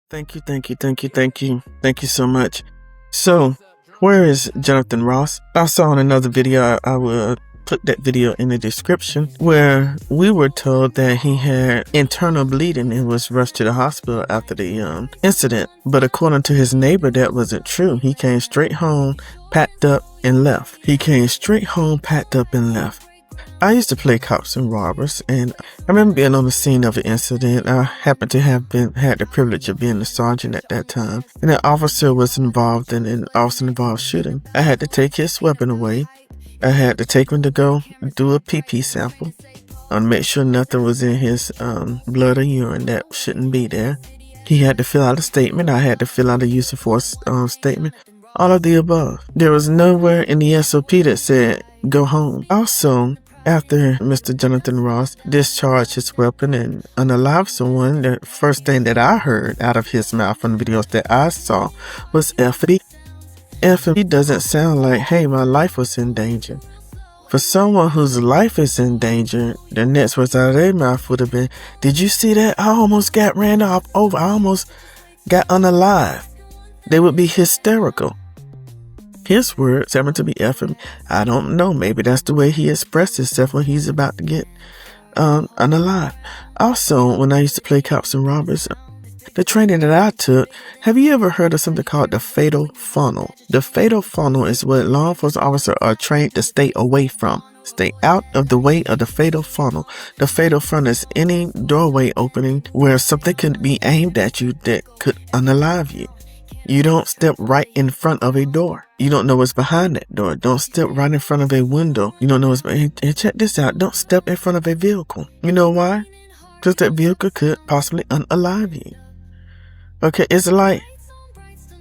Thank you, thank you, thank you, thank you. Thank you so much. So, where is Jonathan Ross? I saw in another video, I will put that video in the description, where we were told that he had internal bleeding and was rushed to the hospital after the incident. But according to his neighbor, that wasn't true. He came straight home, packed up, and left. He came straight home, packed up, and left. I used to play cops and robbers, and I remember being on the scene of an incident. I happened to have had the privilege of being the sergeant at that time, and an officer was involved in an officer-involved shooting. I had to take his weapon away. I had to take him to go do a PP sample and make sure nothing was in his blood or urine that shouldn't be there. He had to fill out a statement. I had to fill out a use of force statement. All of the above. There was nowhere in the SOP that said go home. Also, after Mr. Jonathan Ross discharged his weapon and unalived someone, the first thing that I heard out of his mouth from the videos that I saw was F.D. F.D. doesn't sound like, hey, my life was in danger. For someone whose life is in danger, the next words out of their mouth would have been, did you see that? I almost got ran over. I almost got unalived. They would be hysterical. His words happen to be effing. I don't know. Maybe that's the way he expressed himself when he's about to get unalive. Also, when I used to play cops and robbers, the training that I took, have you ever heard of something called the fatal funnel? The fatal funnel is what law enforcement officers are trained to stay away from. Stay out of the way of the fatal funnel. The fatal funnel is any doorway opening where something could be aimed at you that could unalive you. You don't step right in front of a door. You don't know what's behind that door. Don't step right in front of a window. You don't know what's behind. And check this out. Don't step in front of a vehicle. You know why? Because that vehicle could possibly unalive you. Okay, it's like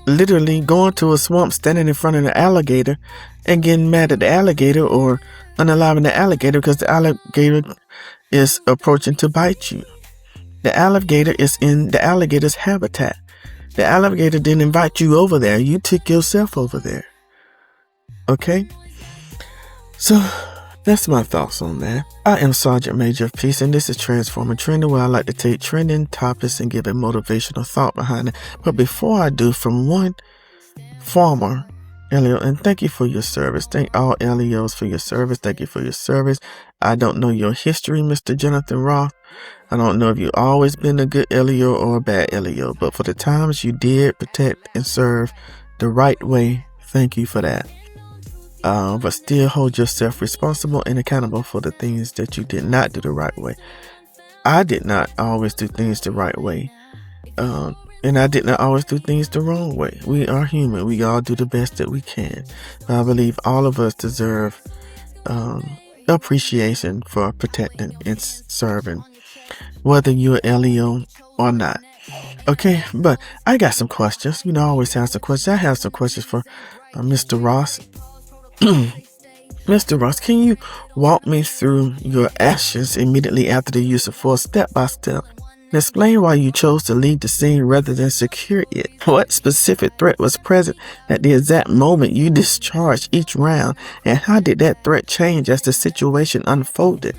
literally going to a swamp, standing in front of an alligator and getting mad at the alligator or unaliving the alligator because the alligator is approaching to bite you. The alligator is in the alligator's habitat. The alligator didn't invite you over there. You took yourself over there. Okay? So, that's my thoughts on that. I am Sergeant Major of Peace, and this is Transforming Trending, where I like to take trending topics and give a motivational thought behind it. But before I do, from one former LEO, and thank you for your service. Thank all LEOs for your service. Thank you for your service. I don't know your history, Mr. Jonathan Roth. I don't know if you've always been a good LEO or a bad LEO, but for the times you did protect and serve the right way, thank you for that. But still hold yourself responsible and accountable for the things that you did not do the right way. I did not always do things the right way. And I did not always do things the wrong way. We are human. We all do the best that we can. But I believe all of us deserve appreciation for protecting and serving, whether you're LEO or not. Okay, but I got some questions. I always have some questions. I have some questions for Mr. Ross. Mr. Ross, can you walk me through your actions immediately after the use of force, step by step, and explain why you chose to leave the scene rather than secure it? What specific threat was present at the exact moment you discharged each round, and how did that threat change as the situation unfolded?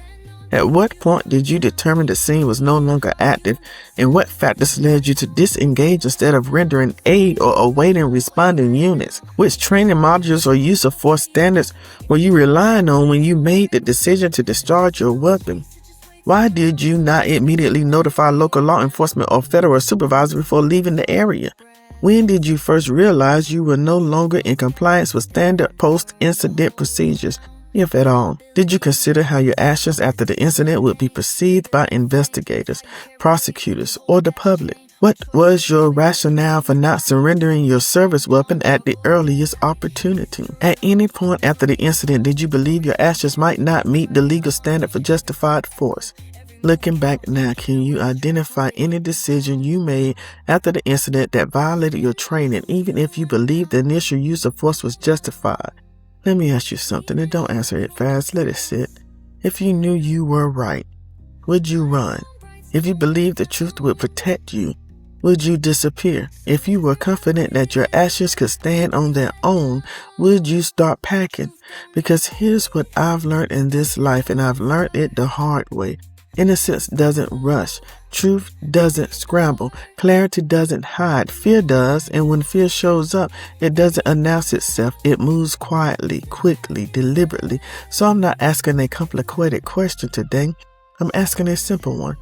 At what point did you determine the scene was no longer active, and what factors led you to disengage instead of rendering aid or awaiting responding units? Which training modules or use of force standards were you relying on when you made the decision to discharge your weapon? Why did you not immediately notify local law enforcement or federal supervisor before leaving the area? When did you first realize you were no longer in compliance with standard post-incident procedures, if at all? Did you consider how your actions after the incident would be perceived by investigators, prosecutors, or the public? What was your rationale for not surrendering your service weapon at the earliest opportunity? At any point after the incident, did you believe your actions might not meet the legal standard for justified force? Looking back now, can you identify any decision you made after the incident that violated your training, even if you believed the initial use of force was justified? Let me ask you something, and don't answer it fast. Let it sit. If you knew you were right, would you run? If you believed the truth would protect you, would you disappear? If you were confident that your actions could stand on their own, would you start packing? Because here's what I've learned in this life, and I've learned it the hard way. Innocence doesn't rush. Truth doesn't scramble. Clarity doesn't hide. Fear does, and when fear shows up, it doesn't announce itself. It moves quietly, quickly, deliberately. So I'm not asking a complicated question today. I'm asking a simple one.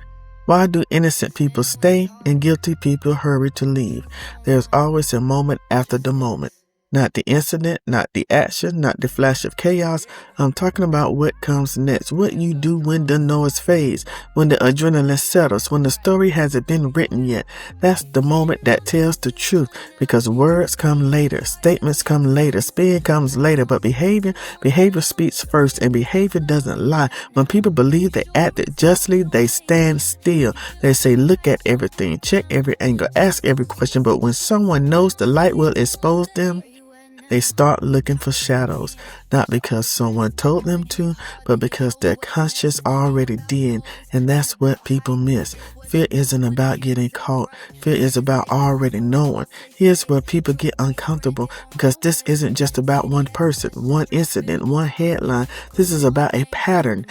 Why do innocent people stay and guilty people hurry to leave? There's always a moment after the moment. Not the incident, not the action, not the flash of chaos. I'm talking about what comes next. What you do when the noise fades, when the adrenaline settles, when the story hasn't been written yet. That's the moment that tells the truth, because words come later, statements come later, spin comes later, but behavior speaks first, and behavior doesn't lie. When people believe they acted justly, they stand still. They say, look at everything, check every angle, ask every question, but when someone knows the light will expose them, they start looking for shadows, not because someone told them to, but because their conscience already did, and that's what people miss. Fear isn't about getting caught. Fear is about already knowing. Here's where people get uncomfortable, because this isn't just about one person, one incident, one headline. This is about a pattern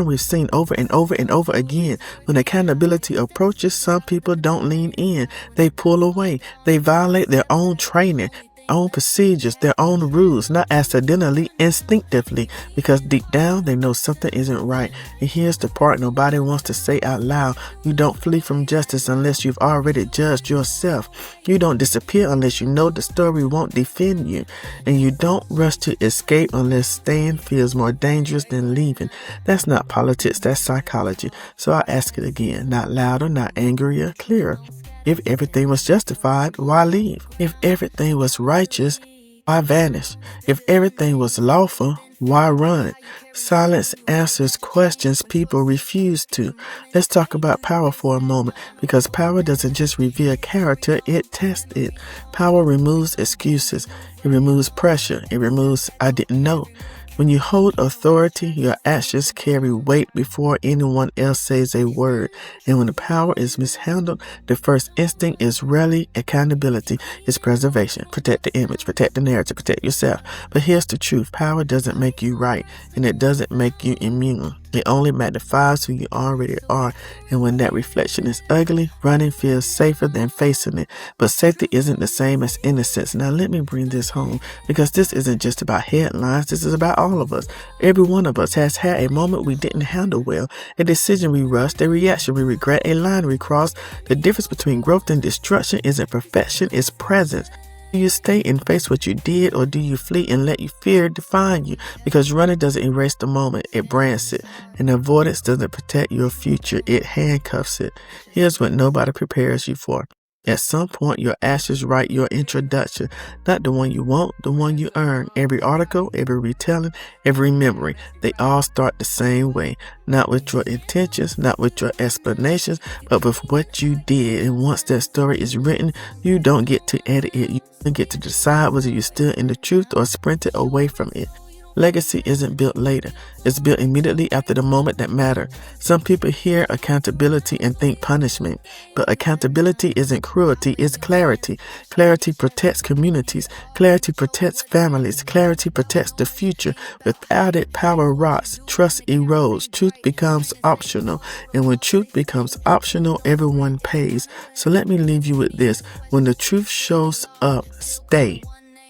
we've seen over and over and over again. When accountability approaches, some people don't lean in. They pull away. They violate their own training, own procedures, their own rules, not accidentally, instinctively, because deep down they know something isn't right. And here's the part nobody wants to say out loud. You don't flee from justice unless you've already judged yourself. You don't disappear unless you know the story won't defend you. And you don't rush to escape unless staying feels more dangerous than leaving. That's not politics, that's psychology. So I ask it again, not louder, not angrier, clearer. If everything was justified, why leave? If everything was righteous, why vanish? If everything was lawful, why run? Silence answers questions people refuse to. Let's talk about power for a moment, because power doesn't just reveal character, it tests it. Power removes excuses. It removes pressure. It removes "I didn't know." When you hold authority, your actions carry weight before anyone else says a word. And when the power is mishandled, the first instinct is rarely accountability. It's preservation. Protect the image, protect the narrative, protect yourself. But here's the truth. Power doesn't make you right, and it doesn't make you immune. It only magnifies who you already are. And when that reflection is ugly, running feels safer than facing it. But safety isn't the same as innocence. Now let me bring this home, because this isn't just about headlines. This is about all of us. Every one of us has had a moment we didn't handle well, a decision we rushed, a reaction we regret, a line we crossed. The difference between growth and destruction isn't perfection, it's presence. Do you stay and face what you did, or do you flee and let your fear define you? Because running doesn't erase the moment, it brands it. And avoidance doesn't protect your future, it handcuffs it. Here's what nobody prepares you for. At some point, your actions write your introduction. Not the one you want, the one you earn. Every article, every retelling, every memory, they all start the same way. Not with your intentions, not with your explanations, but with what you did. And once that story is written, you don't get to edit it. You get to decide whether you stood in the truth or sprinted away from it. Legacy isn't built later. It's built immediately after the moment that mattered. Some people hear accountability and think punishment, but accountability isn't cruelty, it's clarity. Clarity protects communities. Clarity protects families. Clarity protects the future. Without it, power rots. Trust erodes. Truth becomes optional. And when truth becomes optional, everyone pays. So let me leave you with this. When the truth shows up, stay.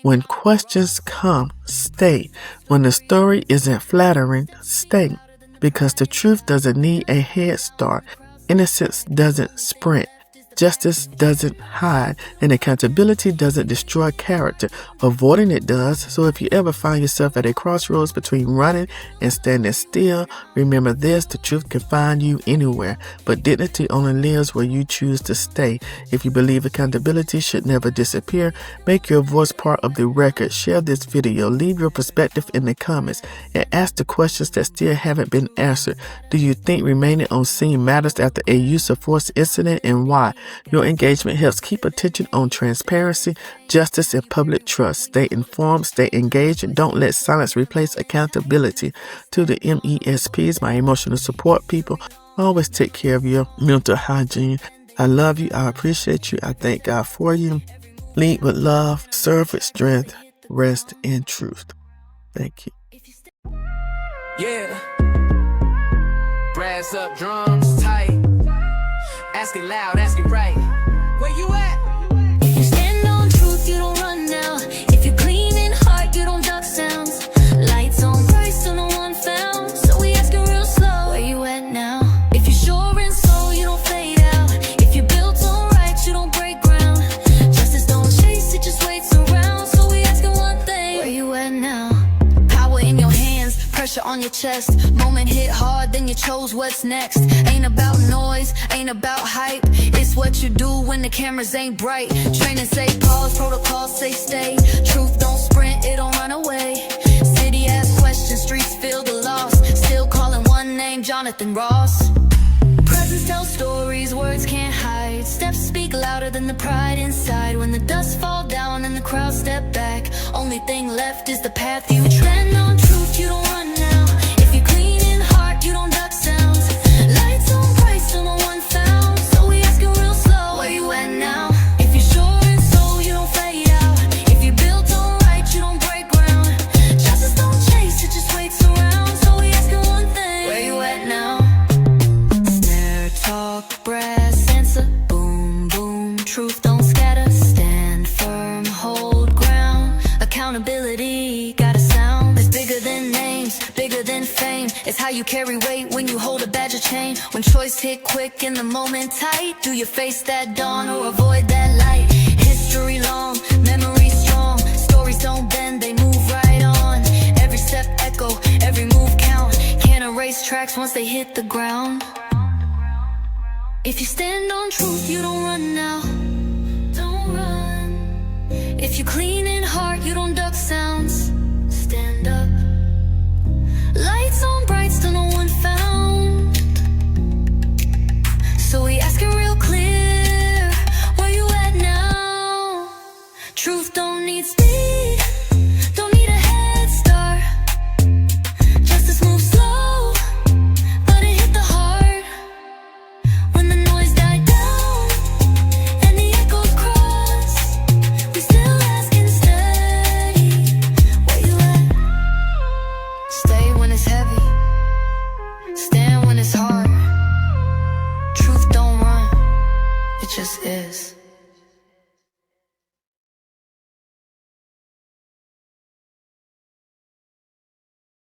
When questions come, stay. When the story isn't flattering, stay. Because the truth doesn't need a head start. Innocence doesn't sprint. Justice doesn't hide, and accountability doesn't destroy character. Avoiding it does. So if you ever find yourself at a crossroads between running and standing still, remember this: the truth can find you anywhere, but dignity only lives where you choose to stay. If you believe accountability should never disappear, make your voice part of the record. Share this video, leave your perspective in the comments, and ask the questions that still haven't been answered. Do you think remaining on scene matters after a use of force incident, and why? Your engagement helps keep attention on transparency, justice, and public trust. Stay informed, stay engaged, and don't let silence replace accountability. To the MESPs, my emotional support people, always take care of your mental hygiene. I love you. I appreciate you. I thank God for you. Lead with love, serve with strength, rest in truth. Thank you. Yeah. ass up, drums tight. Asking loud, asking right. Where you at? If you stand on truth, you don't run now. If you're clean in heart, you don't duck sounds. Lights on bright, still no one found. So we asking real slow, where you at now? If you're sure in soul, you don't fade out. If you're built on right, you don't break ground. Justice don't chase, it just waits around. So we asking one thing, where you at now? Power in your hands, pressure on your chest. Moment hit hard, then you chose what's next. Ain't about noise, ain't about hype. It's what you do when the cameras ain't bright. Training say pause, protocol say stay. Truth don't sprint, it don't run away. City asks questions, streets feel the loss. Still calling one name, Jonathan Ross. Presence tells stories, words can't hide. Steps speak louder than the pride inside. When the dust fall down and the crowd step back, only thing left is the path you tread. On truth, you don't run now. If you're clean in heart, you don't duck sounds. Lights on bright, still no one found. So we asking real slow, where you at now? If you're sure in soul, you don't fade out. If you're built on right, you don't break ground. Justice don't chase, it just waits around. So we asking one thing, where you at now? Snare, talk, brass, answer, boom, boom. Truth don't scatter, stand firm, hold ground. Accountability, got a sound that's bigger than names, bigger than fame. It's how you carry weight when you hold a badge or chain. When choice hit quick and the moment tight, do you face that dawn or avoid that light? History long, memory strong. Stories don't bend, they move right on. Every step echo, every move count. Can't erase tracks once they hit the ground. If you stand on truth, you don't run now. Don't run. If you're clean in heart, you don't duck sounds. Stand up. Lights on bright, still no one found. So we asking real clear, where you at now? Truth don't need speed, don't need a head start. Justice moves slow, but it hit the heart. When the noise died down and the echoes cross, we still asking steady, where you at? Stay when it's heavy, stand when it's hard. Truth don't run, it just is.